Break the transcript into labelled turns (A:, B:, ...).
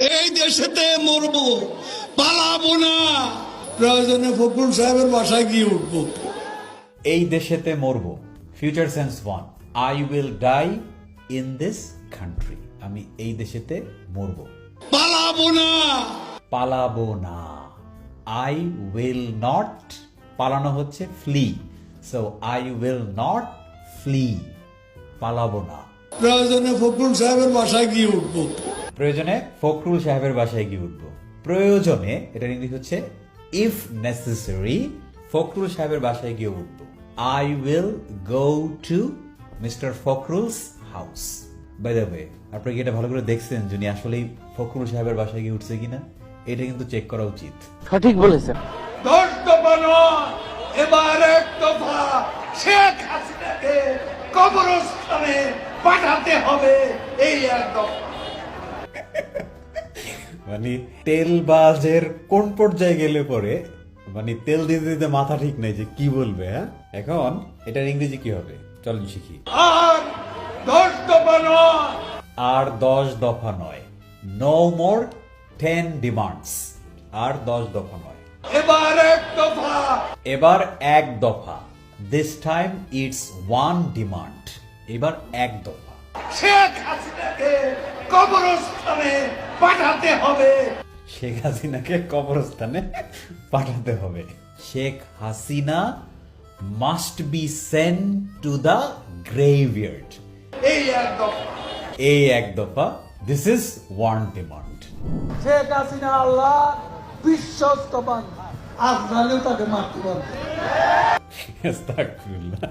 A: এই দেশেতে মরবো, পালাবো না। প্রয়োজনে ফখরুল সাহেবের বাসায় গিয়ে উঠবো।
B: এই দেশেতে মরবো, future sense 1, I will die in this country. আমি এই দেশেতে মরবো,
A: পালাবো না।
B: পালাবো না। আই উইল নট, পালানো হচ্ছে flee, so I will not flee, পালাবো না।
A: প্রয়োজনে ফখরুল সাহেবের বাসায় গিয়ে উঠবো।
B: প্রয়োজনে ফখরুল সাহেবের বাসায় গিয়ে উঠবো। প্রয়োজনে এটার ইংলিশ হচ্ছে ইফ নেসেসারি, ফখরুল সাহেবের বাসায় গিয়ে উঠবো। I will go to mister Fakhrul's house. By the way, আপনারা কি এটা ভালো করে দেখছেন যিনি আসলেই ফখরুল সাহেবের বাসায় গিয়ে উঠছে কিনা? এটা কিন্তু চেক করা উচিত।
C: সঠিক বলেছেন।
A: 10 দফা নয়, এবার 1 দফা। শেখ হাসিনাকে কবরস্থানে পাঠাতে হবে, এই 1 দফা।
B: মানে তেলবাজের কোন পর্যায়ে গেলে পরে মানে তেল দিতে দিতে মাথা ঠিক নাই যে কি বলবে। হ্যাঁ, এখন এটার ইংরেজি কি হবে চলুন শিখি।
A: আর 10 দফা নয়,
B: আর 10 দফা নয়, নো মোর 10 ডিমান্ডস। আর 10 দফা নয়,
A: এবার 1 দফা।
B: এবার 1 দফা। This time it's 1 demand. এবার 1 দফা।
A: শেখ হাসিনাকে কবরস্থানে পাঠাতে হবে।
B: শেখ হাসিনাকে কবরস্থানে পাঠাতে হবে। Sheikh Hasina must be sent to the graveyard.
A: এই 1 দফা।
B: এই 1 দফা। This is 1 demand.
D: Sheikh Hasina Allah বিশ্বস্ত বান্ধা, আজরাইলও তাকে মারতে পারবে।
B: আস্তাগফিরুল্লাহ।